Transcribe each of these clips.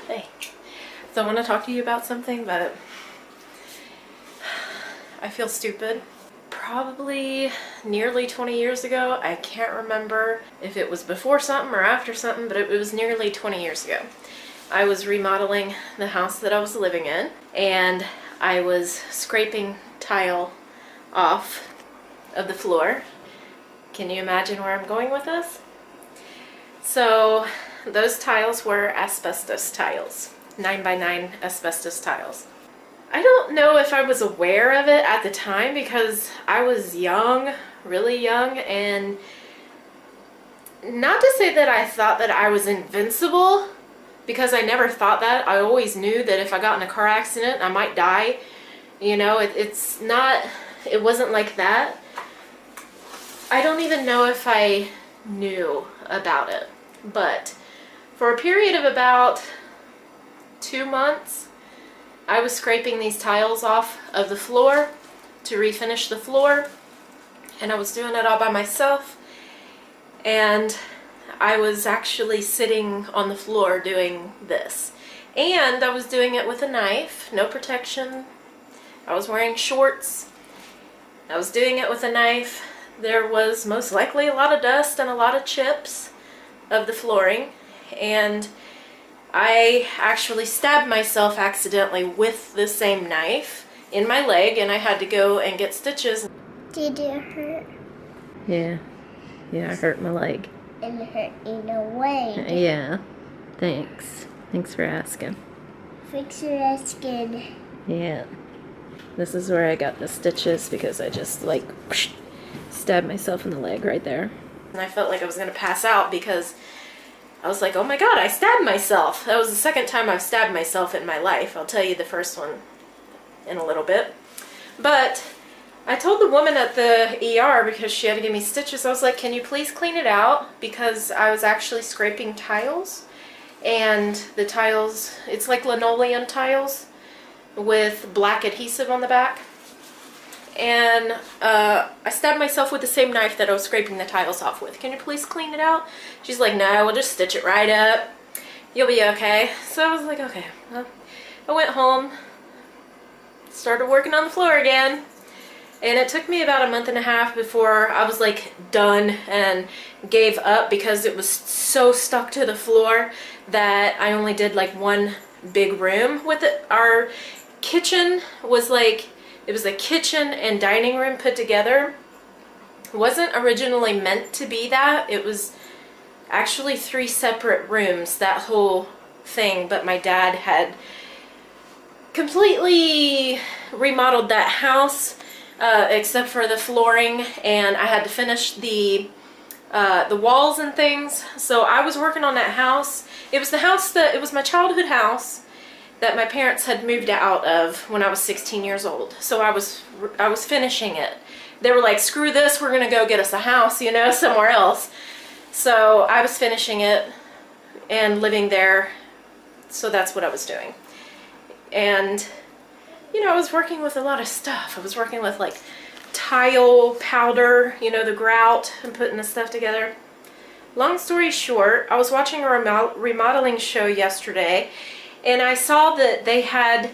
Hey, so I want to talk to you about something, but I feel stupid. Probably nearly 20 years ago, I can't remember if it was before something or after something, but it was nearly 20 years ago. I was remodeling the house that I was living in, and I was scraping tile off of the floor. Can you imagine where I'm going with this? So those tiles were asbestos tiles, 9x9 asbestos tiles. I don't know if I was aware of it at the time because I was young, really young, and not to say that I thought that I was invincible, because I never thought that. I always knew that if I got in a car accident, I might die. You know, it wasn't like that. I don't even know if I knew about it, but for a period of about 2 months, I was scraping these tiles off of the floor to refinish the floor, and I was doing it all by myself, and I was actually sitting on the floor doing this, and I was doing it with a knife, no protection. I was wearing shorts. I was doing it with a knife. There was most likely a lot of dust and a lot of chips of the flooring, and I actually stabbed myself accidentally with the same knife in my leg, and I had to go and get stitches. Did it hurt? Yeah, I hurt my leg. It hurt in a way. Yeah, thanks for asking. Fix your asking. Yeah, this is where I got the stitches because I just like stabbed myself in the leg right there. And I felt like I was gonna pass out because I was like, oh my god, I stabbed myself. That was the second time I've stabbed myself in my life. I'll tell you the first one in a little bit. But I told the woman at the ER, because she had to give me stitches, I was like, can you please clean it out? Because I was actually scraping tiles. And the tiles, it's like linoleum tiles with black adhesive on the back. And I stabbed myself with the same knife that I was scraping the tiles off with. Can you please clean it out? She's like, no, we'll just stitch it right up. You'll be okay. So I was like, okay. Well, I went home, started working on the floor again, and it took me about a month and a half before I was like done and gave up because it was so stuck to the floor that I only did like one big room with it. Our kitchen was like, it was a kitchen and dining room put together. It wasn't originally meant to be that. It was actually 3 separate rooms, that whole thing, but my dad had completely remodeled that house except for the flooring, and I had to finish the walls and things. So I was working on that house. It was my childhood house that my parents had moved out of when I was 16 years old. So I was finishing it. They were like, screw this, we're gonna go get us a house, you know, somewhere else. So I was finishing it and living there. So that's what I was doing. And, you know, I was working with a lot of stuff. I was working with like tile powder, you know, the grout, and putting the stuff together. Long story short, I was watching a remodeling show yesterday, and I saw that they had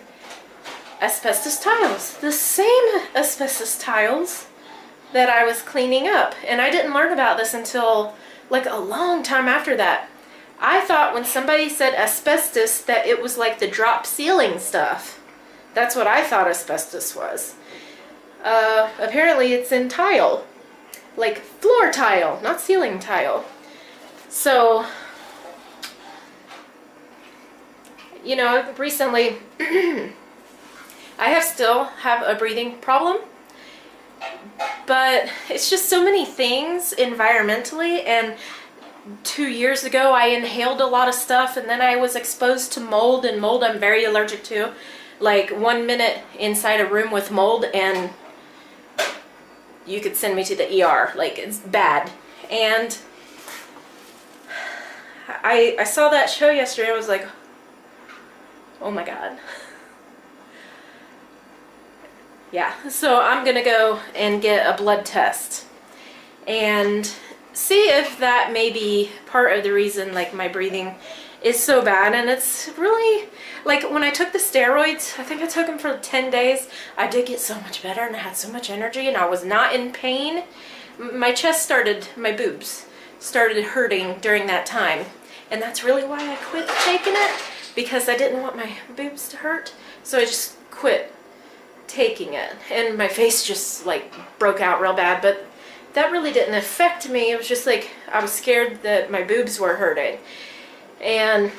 asbestos tiles, the same asbestos tiles that I was cleaning up. And I didn't learn about this until like a long time after that. I thought when somebody said asbestos that it was like the drop ceiling stuff. That's what I thought asbestos was. Apparently it's in tile, like floor tile, not ceiling tile. So, you know, recently I still have a breathing problem, but it's just so many things environmentally. And 2 years ago I inhaled a lot of stuff, and then I was exposed to mold, and mold I'm very allergic to. Like 1 minute inside a room with mold and you could send me to the ER. Like, it's bad. And I saw that show yesterday. I was like, oh my god. Yeah, so I'm gonna go and get a blood test and see if that may be part of the reason, like, my breathing is so bad, and it's really, like, when I took the steroids, I think I took them for 10 days, I did get so much better, and I had so much energy, and I was not in pain. My boobs started hurting during that time, and that's really why I quit taking it, because I didn't want my boobs to hurt, so I just quit taking it, and my face just, like, broke out real bad, but that really didn't affect me. It was just like, I was scared that my boobs were hurting. And,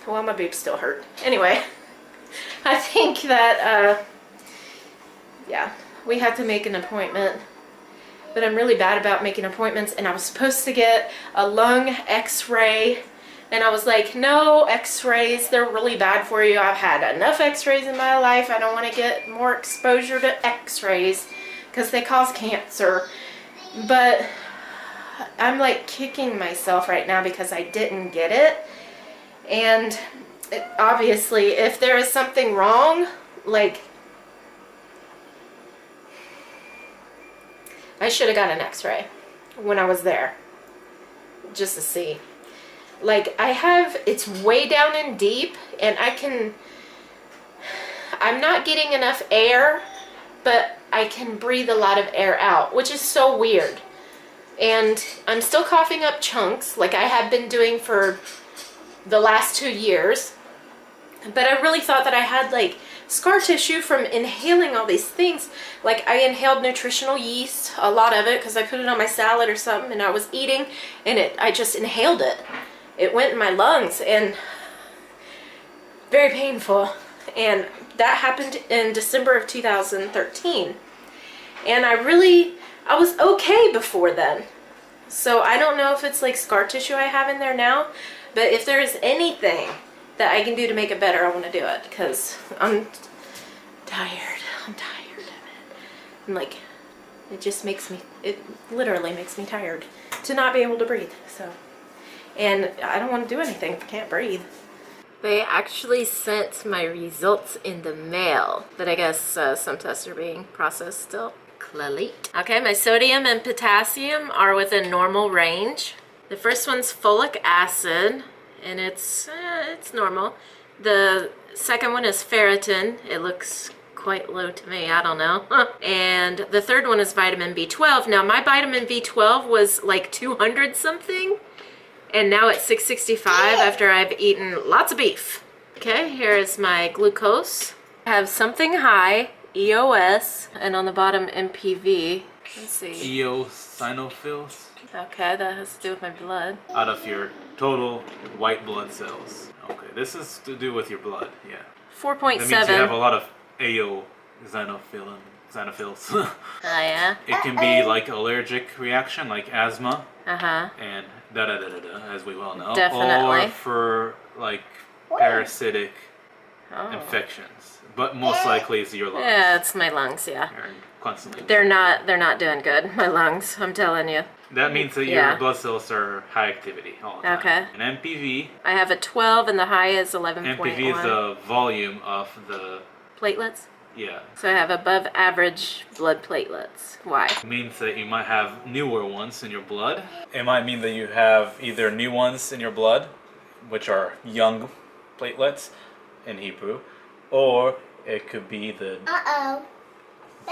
well, my boobs still hurt. Anyway, I think that, yeah, we have to make an appointment. But I'm really bad about making appointments, and I was supposed to get a lung x-ray. And I was like, no, x-rays, they're really bad for you. I've had enough x-rays in my life. I don't want to get more exposure to x-rays because they cause cancer. But I'm like kicking myself right now because I didn't get it. And obviously, if there is something wrong, like, I should have got an x-ray when I was there just to see. Like, it's way down and deep, and I'm not getting enough air, but I can breathe a lot of air out, which is so weird. And I'm still coughing up chunks, like I have been doing for the last 2 years. But I really thought that I had, like, scar tissue from inhaling all these things. Like, I inhaled nutritional yeast, a lot of it, because I put it on my salad or something, and I was eating, and I just inhaled it. It went in my lungs, and very painful. And that happened in December of 2013. And I was okay before then. So I don't know if it's like scar tissue I have in there now, but if there is anything that I can do to make it better, I want to do it, because I'm tired. I'm tired of it. I'm like, it literally makes me tired to not be able to breathe. So, and I don't want to do anything if I can't breathe. They actually sent my results in the mail, but I guess some tests are being processed still. Eilat. Okay, my sodium and potassium are within normal range. The first one's folic acid, and it's normal. The second one is ferritin. It looks quite low to me, I don't know. And the third one is vitamin B12. Now, my vitamin B12 was like 200 something, and now it's 665 after I've eaten lots of beef. Okay, here is my glucose. I have something high, EOS, and on the bottom MPV. Let's see. Eosinophils? Okay, that has to do with my blood. Out of your total white blood cells. Okay, this is to do with your blood, yeah. 4.7. That means you have a lot of eosinophils. Oh, yeah? It can be like allergic reaction, like asthma. Uh-huh. And da-da-da-da-da, as we well know. Definitely. Or for like parasitic infections. But most likely it's your lungs. Yeah, it's my lungs, yeah. They're constantly. They're not doing good, my lungs, I'm telling you. That means that your blood cells are high activity all the time. Okay. And MPV. I have a 12 and the high is 11.1. MPV is the volume of the platelets? Yeah. So I have above average blood platelets. Why? It means that you might have newer ones in your blood. It might mean that you have either new ones in your blood, which are young platelets in Hebrew, or it could be the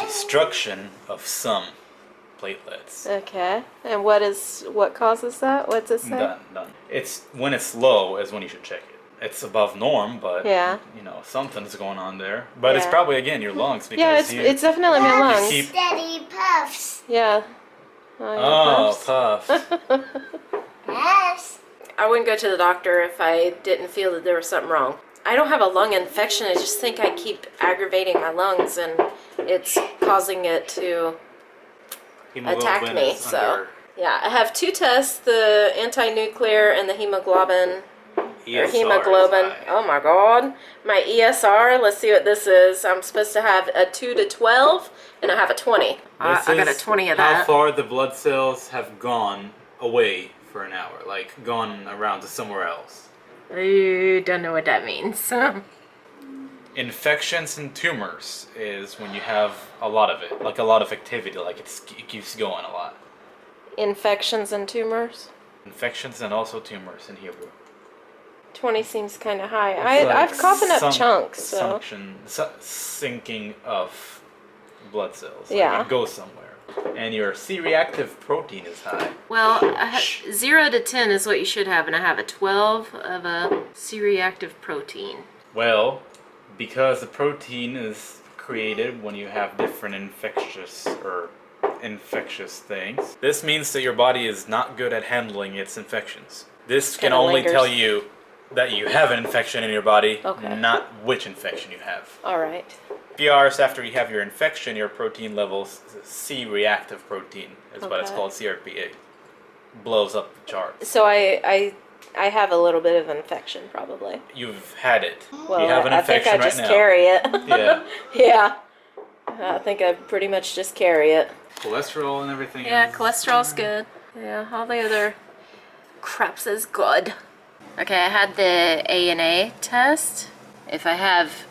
destruction of some platelets. Okay. And what causes that? What's it say? Done. It's when it's low is when you should check it. It's above norm, but you know, something's going on there. But it's probably again your lungs because it's definitely my lungs. Steady puffs. Yeah. Puffs. Yes. I wouldn't go to the doctor if I didn't feel that there was something wrong. I don't have a lung infection. I just think I keep aggravating my lungs, and it's causing it to attack me. So yeah, I have 2 tests: the anti-nuclear and the hemoglobin. Hemoglobin. Oh my God. My ESR. Let's see what this is. I'm supposed to have a 2 to 12, and I have a 20. I got a 20 of that. How far the blood cells have gone away for an hour, like gone around to somewhere else. I don't know what that means. Infections and tumors is when you have a lot of it, like a lot of activity, like it keeps going a lot. Infections and tumors? Infections and also tumors in Hebrew. 20 seems kind of high. It's like I've coughing up chunks, so. Sinking of blood cells. Yeah. Like it goes somewhere. And your C-reactive protein is high. Well, 0 to 10 is what you should have, and I have a 12 of a C-reactive protein. Well, because the protein is created when you have different infectious things, this means that your body is not good at handling its infections. This can only tell you that you have an infection in your body, not which infection you have. All right. A few hours after you have your infection, your protein levels, C-reactive protein is what it's called, CRPA, blows up the charts. So I have a little bit of infection, probably. You've had it. Well, you have an infection I think I just right now. carry it. Yeah. Yeah. I think I pretty much just carry it. Cholesterol and everything. Yeah, cholesterol's good. Yeah, all the other craps is good. Okay, I had the ANA test. If I have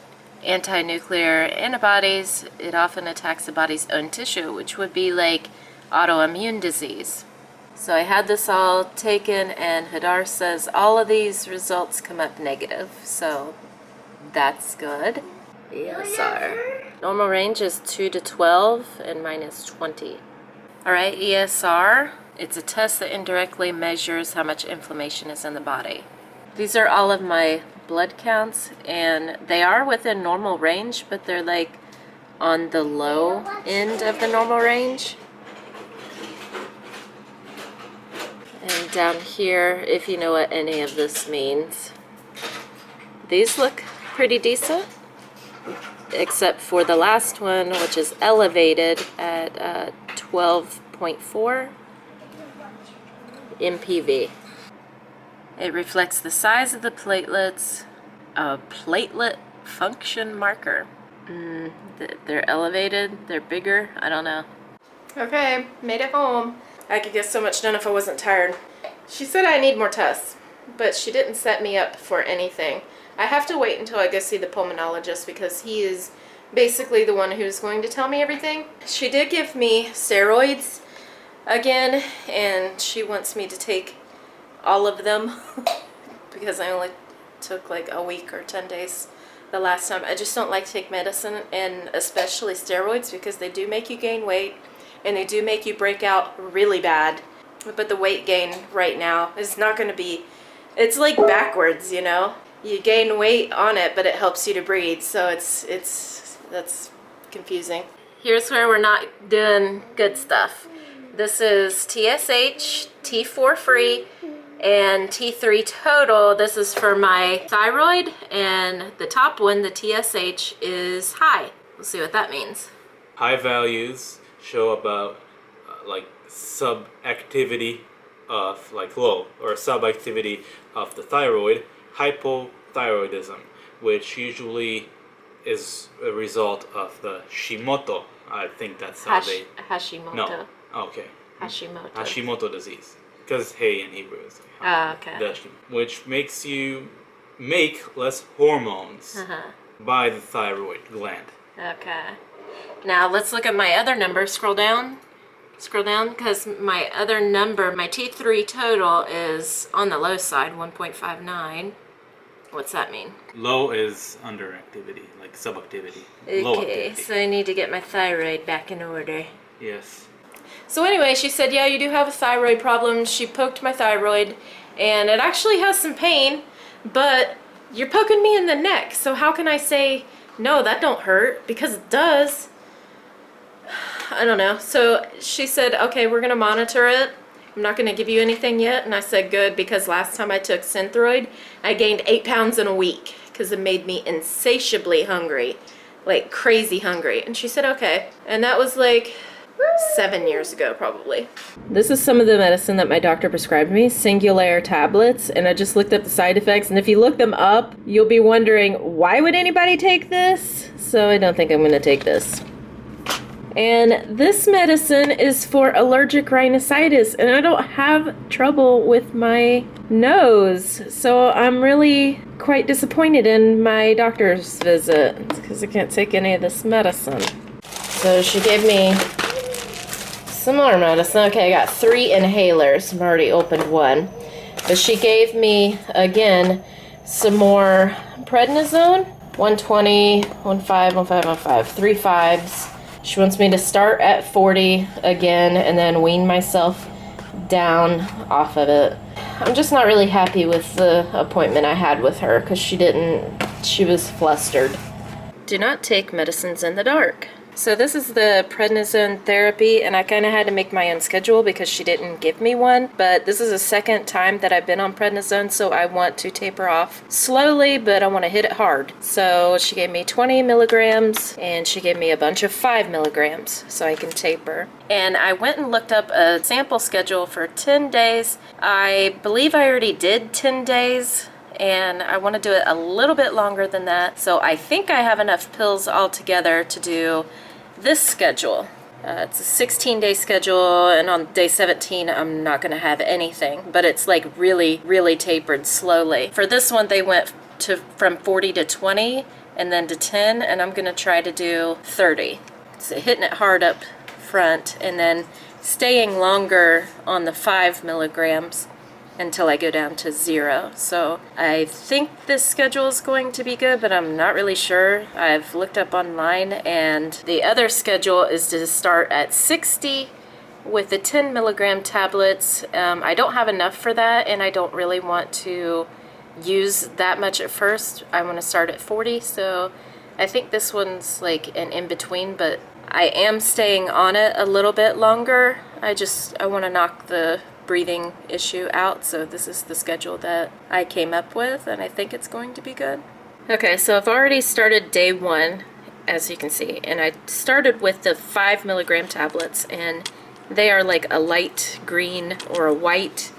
anti-nuclear antibodies, it often attacks the body's own tissue, which would be like autoimmune disease. So I had this all taken, and Hadar says all of these results come up negative, so that's good. ESR. Normal range is 2 to 12, and mine is 20. Alright, ESR. It's a test that indirectly measures how much inflammation is in the body. These are all of my blood counts, and they are within normal range, but they're like on the low end of the normal range. And down here, if you know what any of this means, these look pretty decent, except for the last one, which is elevated at 12.4 MPV. It reflects the size of the platelets, a platelet function marker. They're elevated, they're bigger, I don't know. Okay, made it home. I could get so much done if I wasn't tired. She said I need more tests, but she didn't set me up for anything. I have to wait until I go see the pulmonologist because he is basically the one who's going to tell me everything. She did give me steroids again, and she wants me to take all of them because I only took like a week or 10 days the last time. I just don't like to take medicine, and especially steroids, because they do make you gain weight and they do make you break out really bad. But the weight gain right now is not going to be, it's like backwards, you know? You gain weight on it, but it helps you to breathe, so that's confusing. Here's where we're not doing good stuff. This is TSH, T4 free, and T3 total. This is for my thyroid, and the top one, the TSH, is high. We'll see what that means. High values show about like subactivity of, like low or subactivity of the thyroid, hypothyroidism, which usually is a result of the Hashimoto. I think that's how Hashimoto. No. Okay. Hashimoto. Hashimoto disease. Because hey in Hebrew is like, okay. Which makes you make less hormones by the thyroid gland. Okay. Now let's look at my other number. Scroll down, because my other number, my T3 total, is on the low side, 1.59. What's that mean? Low is underactivity, like subactivity. Okay, Low activity. so I need to get my thyroid back in order. Yes. So anyway, she said, yeah, you do have a thyroid problem. She poked my thyroid, and it actually has some pain, but you're poking me in the neck, so how can I say, no, that don't hurt, because it does. I don't know. So she said, okay, we're going to monitor it. I'm not going to give you anything yet. And I said, good, because last time I took Synthroid, I gained 8 pounds in a week because it made me insatiably hungry, like crazy hungry. And she said, okay. And that was like 7 years ago, probably. This is some of the medicine that my doctor prescribed me, Singulair tablets, and I just looked up the side effects, and if you look them up, you'll be wondering, why would anybody take this? So I don't think I'm going to take this. And this medicine is for allergic rhinitis, and I don't have trouble with my nose, so I'm really quite disappointed in my doctor's visit because I can't take any of this medicine. So she gave me some more medicine. Okay, I got 3 inhalers. I've already opened one. But she gave me, again, some more prednisone. 120, 15, 3 5s. She wants me to start at 40 again and then wean myself down off of it. I'm just not really happy with the appointment I had with her because she was flustered. Do not take medicines in the dark. So this is the prednisone therapy, and I kind of had to make my own schedule because she didn't give me one, but this is the second time that I've been on prednisone, so I want to taper off slowly, but I want to hit it hard. So she gave me 20 milligrams, and she gave me a bunch of 5 milligrams so I can taper. And I went and looked up a sample schedule for 10 days. I believe I already did 10 days, and I want to do it a little bit longer than that. So I think I have enough pills altogether to do this schedule. It's a 16-day schedule, and on day 17 I'm not going to have anything, but it's like really, really tapered slowly. For this one they went from 40 to 20 and then to 10, and I'm going to try to do 30. So hitting it hard up front and then staying longer on the 5 milligrams until I go down to 0. So I think this schedule is going to be good, but I'm not really sure. I've looked up online, and the other schedule is to start at 60 with the 10 milligram tablets. I don't have enough for that, and I don't really want to use that much at first. I want to start at 40, so I think this one's like an in-between, but I am staying on it a little bit longer. I want to knock the breathing issue out, so this is the schedule that I came up with, and I think it's going to be good. Okay, so I've already started day 1, as you can see, and I started with the 5 milligram tablets, and they are like a light green or a white,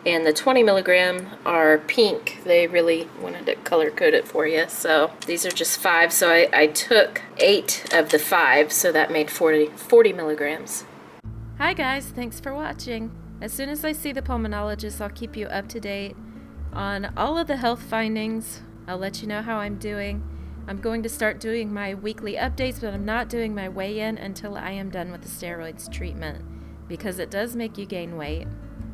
and the 20 milligram are pink. They really wanted to color code it for you, so these are just 5, so I took 8 of the 5, so that made 40 milligrams. Hi guys, thanks for watching. As soon as I see the pulmonologist, I'll keep you up to date on all of the health findings. I'll let you know how I'm doing. I'm going to start doing my weekly updates, but I'm not doing my weigh-in until I am done with the steroids treatment, because it does make you gain weight.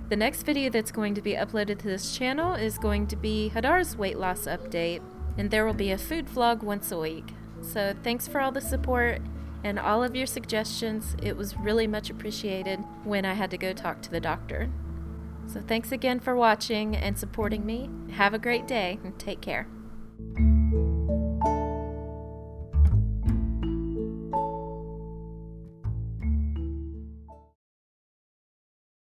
The next video that's going to be uploaded to this channel is going to be Hadar's weight loss update, and there will be a food vlog once a week. So thanks for all the support and all of your suggestions. It was really much appreciated when I had to go talk to the doctor. So thanks again for watching and supporting me. Have a great day and take care.